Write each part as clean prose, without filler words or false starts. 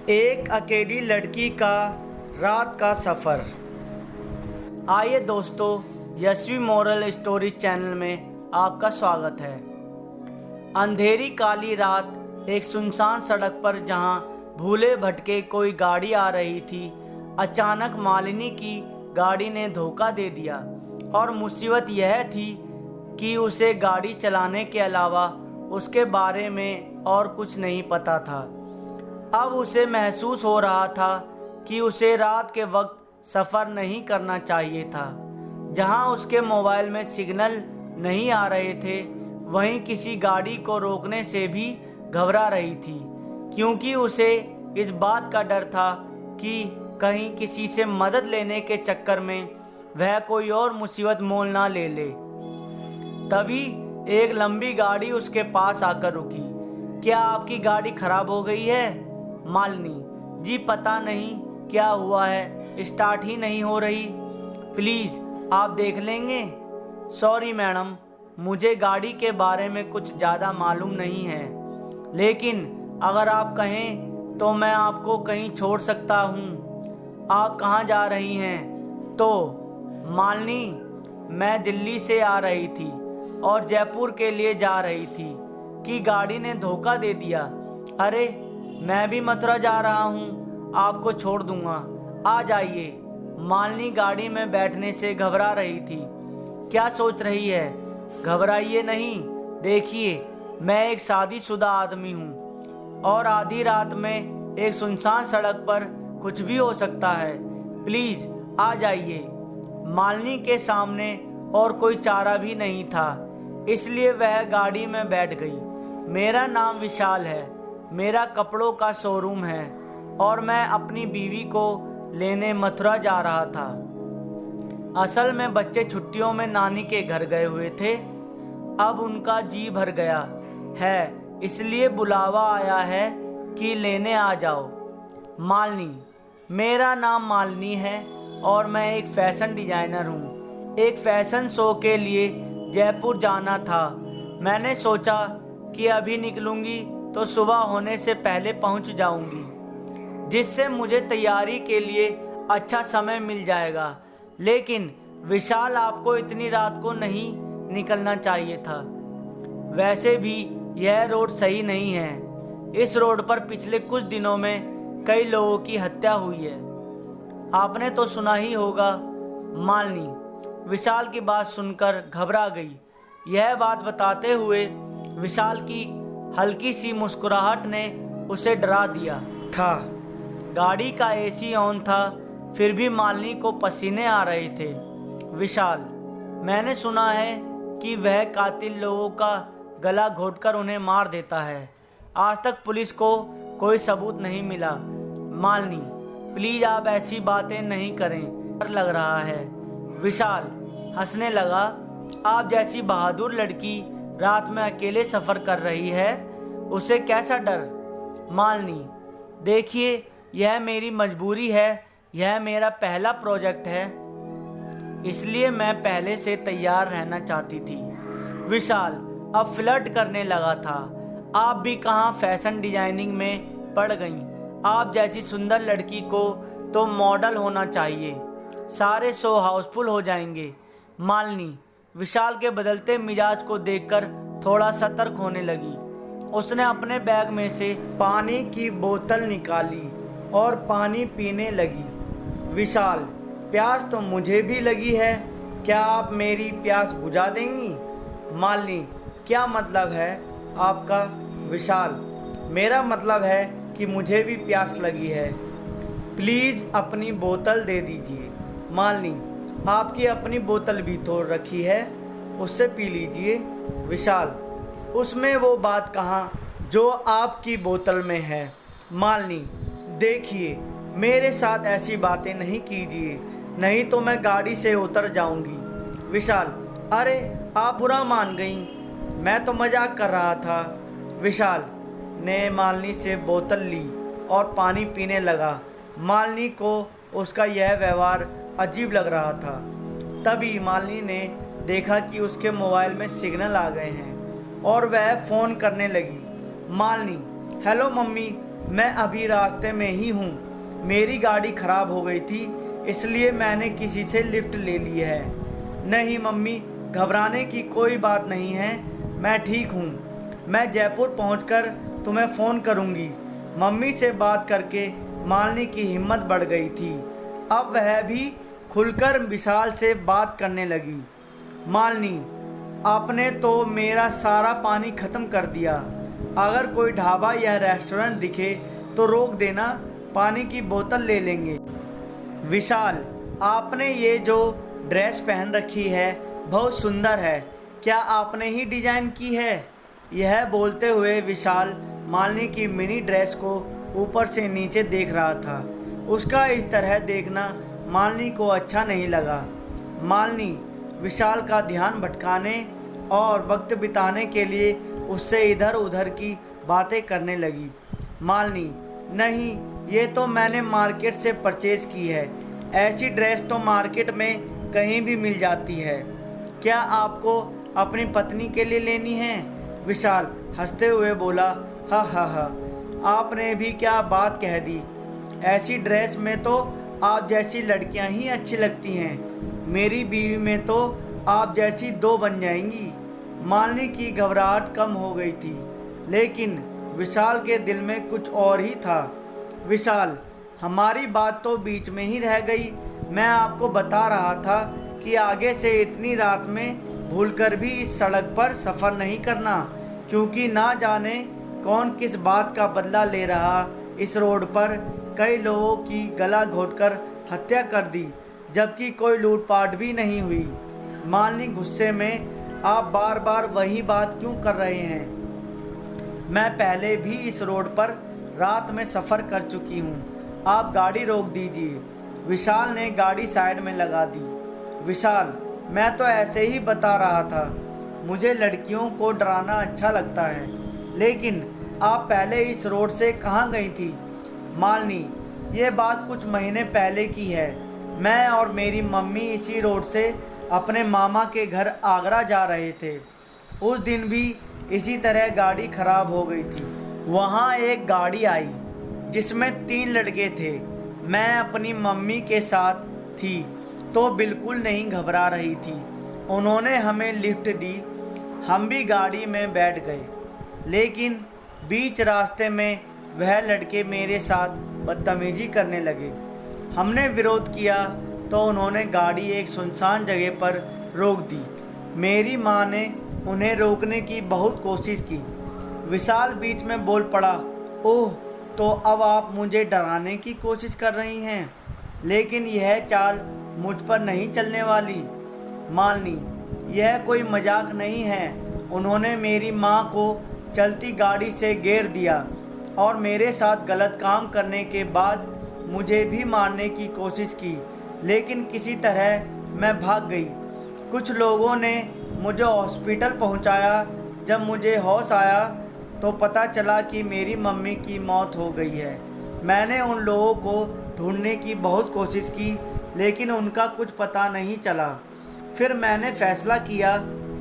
एक अकेली लड़की का रात का सफ़र। आइए दोस्तों, यशवी मोरल स्टोरी चैनल में आपका स्वागत है। अंधेरी काली रात एक सुनसान सड़क पर जहां भूले भटके कोई गाड़ी आ रही थी, अचानक मालिनी की गाड़ी ने धोखा दे दिया। और मुसीबत यह थी कि उसे गाड़ी चलाने के अलावा उसके बारे में और कुछ नहीं पता था। अब उसे महसूस हो रहा था कि उसे रात के वक्त सफ़र नहीं करना चाहिए था। जहां उसके मोबाइल में सिग्नल नहीं आ रहे थे, वहीं किसी गाड़ी को रोकने से भी घबरा रही थी, क्योंकि उसे इस बात का डर था कि कहीं किसी से मदद लेने के चक्कर में वह कोई और मुसीबत मोल ना ले ले। तभी एक लंबी गाड़ी उसके पास आकर रुकी। क्या आपकी गाड़ी खराब हो गई है? मालिनी जी, पता नहीं क्या हुआ है, स्टार्ट ही नहीं हो रही। प्लीज़ आप देख लेंगे? सॉरी मैडम, मुझे गाड़ी के बारे में कुछ ज़्यादा मालूम नहीं है, लेकिन अगर आप कहें तो मैं आपको कहीं छोड़ सकता हूँ। आप कहाँ जा रही हैं? तो मालिनी, मैं दिल्ली से आ रही थी और जयपुर के लिए जा रही थी कि गाड़ी ने धोखा दे दिया। अरे, मैं भी मथुरा जा रहा हूँ, आपको छोड़ दूंगा, आ जाइए। मालिनी गाड़ी में बैठने से घबरा रही थी। क्या सोच रही है? घबराइए नहीं, देखिए मैं एक शादीशुदा आदमी हूँ और आधी रात में एक सुनसान सड़क पर कुछ भी हो सकता है। प्लीज़ आ जाइए। मालिनी के सामने और कोई चारा भी नहीं था, इसलिए वह गाड़ी में बैठ गई। मेरा नाम विशाल है, मेरा कपड़ों का शोरूम है और मैं अपनी बीवी को लेने मथुरा जा रहा था। असल में बच्चे छुट्टियों में नानी के घर गए हुए थे। अब उनका जी भर गया है, इसलिए बुलावा आया है कि लेने आ जाओ। मालिनी, मेरा नाम मालिनी है और मैं एक फ़ैशन डिज़ाइनर हूँ। एक फ़ैशन शो के लिए जयपुर जाना था। मैंने सोचा कि अभी निकलूँगी तो सुबह होने से पहले पहुंच जाऊंगी, जिससे मुझे तैयारी के लिए अच्छा समय मिल जाएगा। लेकिन विशाल, आपको इतनी रात को नहीं निकलना चाहिए था। वैसे भी यह रोड सही नहीं है। इस रोड पर पिछले कुछ दिनों में कई लोगों की हत्या हुई है, आपने तो सुना ही होगा। मालिनी विशाल की बात सुनकर घबरा गई। यह बात बताते हुए विशाल की हल्की सी मुस्कुराहट ने उसे डरा दिया था। गाड़ी का एसी ऑन था, फिर भी मालिनी को पसीने आ रहे थे। विशाल, मैंने सुना है कि वह कातिल लोगों का गला घोंटकर उन्हें मार देता है। आज तक पुलिस को कोई सबूत नहीं मिला। मालिनी, प्लीज़ आप ऐसी बातें नहीं करें, डर लग रहा है। विशाल हंसने लगा। आप जैसी बहादुर लड़की रात में अकेले सफ़र कर रही है, उसे कैसा डर? मालिनी, देखिए यह मेरी मजबूरी है, यह मेरा पहला प्रोजेक्ट है, इसलिए मैं पहले से तैयार रहना चाहती थी। विशाल अब फ्लर्ट करने लगा था। आप भी कहाँ फैशन डिजाइनिंग में पड़ गईं? आप जैसी सुंदर लड़की को तो मॉडल होना चाहिए, सारे शो हाउसफुल हो जाएंगे। मालिनी विशाल के बदलते मिजाज को देखकर थोड़ा सतर्क होने लगी। उसने अपने बैग में से पानी की बोतल निकाली और पानी पीने लगी। विशाल, प्यास तो मुझे भी लगी है, क्या आप मेरी प्यास बुझा देंगी? मालिनी, क्या मतलब है आपका? विशाल, मेरा मतलब है कि मुझे भी प्यास लगी है, प्लीज़ अपनी बोतल दे दीजिए। मालिनी, आपकी अपनी बोतल भी तो रखी है, उससे पी लीजिए। विशाल, उसमें वो बात कहाँ जो आपकी बोतल में है। मालिनी, देखिए मेरे साथ ऐसी बातें नहीं कीजिए, नहीं तो मैं गाड़ी से उतर जाऊंगी। विशाल, अरे आप बुरा मान गई, मैं तो मजाक कर रहा था। विशाल ने मालिनी से बोतल ली और पानी पीने लगा। मालिनी को उसका यह व्यवहार अजीब लग रहा था। तभी मालिनी ने देखा कि उसके मोबाइल में सिग्नल आ गए हैं और वह फ़ोन करने लगी। मालिनी, हेलो मम्मी, मैं अभी रास्ते में ही हूँ। मेरी गाड़ी खराब हो गई थी, इसलिए मैंने किसी से लिफ्ट ले ली है। नहीं मम्मी, घबराने की कोई बात नहीं है, मैं ठीक हूँ। मैं जयपुर पहुँचकर तुम्हें फ़ोन करूँगी। मम्मी से बात करके मालिनी की हिम्मत बढ़ गई थी। अब वह भी खुलकर विशाल से बात करने लगी। मालिनी, आपने तो मेरा सारा पानी ख़त्म कर दिया। अगर कोई ढाबा या रेस्टोरेंट दिखे तो रोक देना, पानी की बोतल ले लेंगे। विशाल, आपने ये जो ड्रेस पहन रखी है बहुत सुंदर है, क्या आपने ही डिजाइन की है? यह बोलते हुए विशाल मालिनी की मिनी ड्रेस को ऊपर से नीचे देख रहा था। उसका इस तरह देखना मालिनी को अच्छा नहीं लगा। मालिनी विशाल का ध्यान भटकाने और वक्त बिताने के लिए उससे इधर उधर की बातें करने लगी। मालिनी, नहीं, ये तो मैंने मार्केट से परचेज की है। ऐसी ड्रेस तो मार्केट में कहीं भी मिल जाती है। क्या आपको अपनी पत्नी के लिए लेनी है? विशाल हंसते हुए बोला। हा हा हा, आपने भी क्या बात कह दी। ऐसी ड्रेस में तो आप जैसी लड़कियां ही अच्छी लगती हैं। मेरी बीवी में तो आप जैसी दो बन जाएंगी। मालिनी की घबराहट कम हो गई थी, लेकिन विशाल के दिल में कुछ और ही था। विशाल, हमारी बात तो बीच में ही रह गई। मैं आपको बता रहा था कि आगे से इतनी रात में भूलकर भी इस सड़क पर सफ़र नहीं करना, क्योंकि ना जाने कौन किस बात का बदला ले रहा। इस रोड पर कई लोगों की गला घोंटकर हत्या कर दी, जबकि कोई लूटपाट भी नहीं हुई। मालिनी गुस्से में, आप बार बार वही बात क्यों कर रहे हैं? मैं पहले भी इस रोड पर रात में सफ़र कर चुकी हूँ। आप गाड़ी रोक दीजिए। विशाल ने गाड़ी साइड में लगा दी। विशाल, मैं तो ऐसे ही बता रहा था। मुझे लड़कियों को डराना अच्छा लगता है, लेकिन आप पहले इस रोड से कहाँ गई थी? मालिनी, ये बात कुछ महीने पहले की है। मैं और मेरी मम्मी इसी रोड से अपने मामा के घर आगरा जा रहे थे। उस दिन भी इसी तरह गाड़ी खराब हो गई थी। वहाँ एक गाड़ी आई जिसमें 3 लड़के थे। मैं अपनी मम्मी के साथ थी तो बिल्कुल नहीं घबरा रही थी। उन्होंने हमें लिफ्ट दी, हम भी गाड़ी में बैठ गए, लेकिन बीच रास्ते में वह लड़के मेरे साथ बदतमीजी करने लगे। हमने विरोध किया तो उन्होंने गाड़ी एक सुनसान जगह पर रोक दी। मेरी माँ ने उन्हें रोकने की बहुत कोशिश की। विशाल बीच में बोल पड़ा। ओह, तो अब आप मुझे डराने की कोशिश कर रही हैं, लेकिन यह चाल मुझ पर नहीं चलने वाली। मालिनी, यह कोई मजाक नहीं है। उन्होंने मेरी माँ को चलती गाड़ी से गिरा दिया और मेरे साथ गलत काम करने के बाद मुझे भी मारने की कोशिश की, लेकिन किसी तरह मैं भाग गई। कुछ लोगों ने मुझे हॉस्पिटल पहुंचाया। जब मुझे होश आया तो पता चला कि मेरी मम्मी की मौत हो गई है। मैंने उन लोगों को ढूंढने की बहुत कोशिश की, लेकिन उनका कुछ पता नहीं चला। फिर मैंने फैसला किया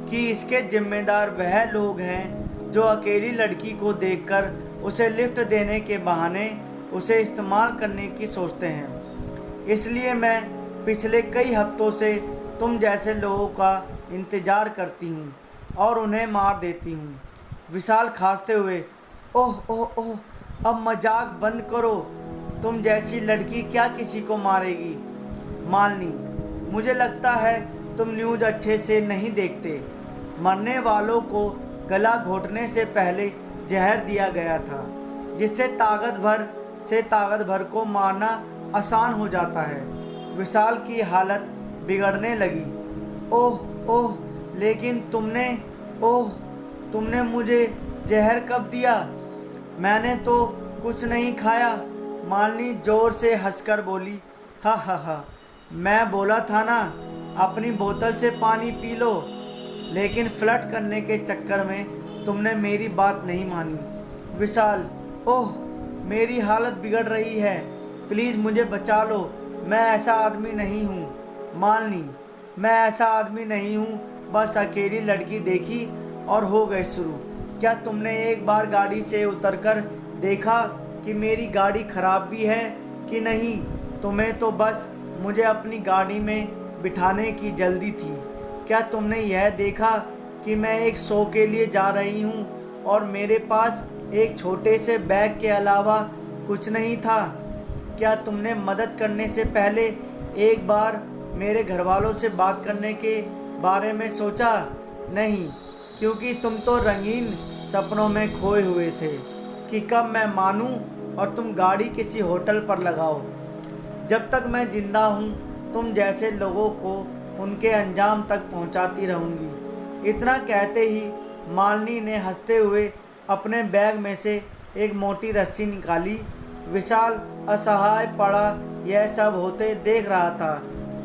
कि इसके जिम्मेदार वह लोग हैं जो अकेली लड़की को देखकर उसे लिफ्ट देने के बहाने उसे इस्तेमाल करने की सोचते हैं। इसलिए मैं पिछले कई हफ्तों से तुम जैसे लोगों का इंतज़ार करती हूँ और उन्हें मार देती हूँ। विशाल खांसते हुए, ओह ओह ओह, अब मजाक बंद करो। तुम जैसी लड़की क्या किसी को मारेगी? मालिनी, मुझे लगता है तुम न्यूज़ अच्छे से नहीं देखते। मरने वालों को गला घोंटने से पहले जहर दिया गया था, जिससे ताकत भर को मारना आसान हो जाता है। विशाल की हालत बिगड़ने लगी। ओह ओह, लेकिन तुमने मुझे जहर कब दिया? मैंने तो कुछ नहीं खाया। मालिनी जोर से हंसकर बोली। हा हा हा, मैं बोला था ना, अपनी बोतल से पानी पी लो, लेकिन फ्लर्ट करने के चक्कर में तुमने मेरी बात नहीं मानी। विशाल, ओह, मेरी हालत बिगड़ रही है, प्लीज़ मुझे बचा लो। मैं ऐसा आदमी नहीं हूँ। मालिनी, मैं ऐसा आदमी नहीं हूँ, बस अकेली लड़की देखी और हो गए शुरू। क्या तुमने एक बार गाड़ी से उतरकर देखा कि मेरी गाड़ी ख़राब भी है कि नहीं। तुम्हें तो बस मुझे अपनी गाड़ी में बिठाने की जल्दी थी। क्या तुमने यह देखा कि मैं एक शो के लिए जा रही हूँ और मेरे पास एक छोटे से बैग के अलावा कुछ नहीं था? क्या तुमने मदद करने से पहले एक बार मेरे घर वालों से बात करने के बारे में सोचा? नहीं, क्योंकि तुम तो रंगीन सपनों में खोए हुए थे कि कब मैं मानूं और तुम गाड़ी किसी होटल पर लगाओ। जब तक मैं जिंदा हूँ तुम जैसे लोगों को उनके अंजाम तक पहुँचाती रहूँगी। इतना कहते ही मालिनी ने हंसते हुए अपने बैग में से एक मोटी रस्सी निकाली। विशाल असहाय पड़ा यह सब होते देख रहा था।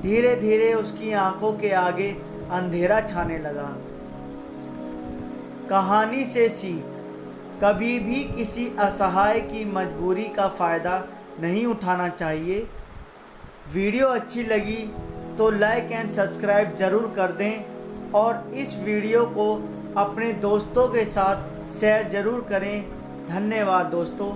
धीरे धीरे उसकी आंखों के आगे अंधेरा छाने लगा। कहानी से सीख, कभी भी किसी असहाय की मजबूरी का फ़ायदा नहीं उठाना चाहिए। वीडियो अच्छी लगी तो लाइक एंड सब्सक्राइब ज़रूर कर दें और इस वीडियो को अपने दोस्तों के साथ शेयर ज़रूर करें। धन्यवाद दोस्तों।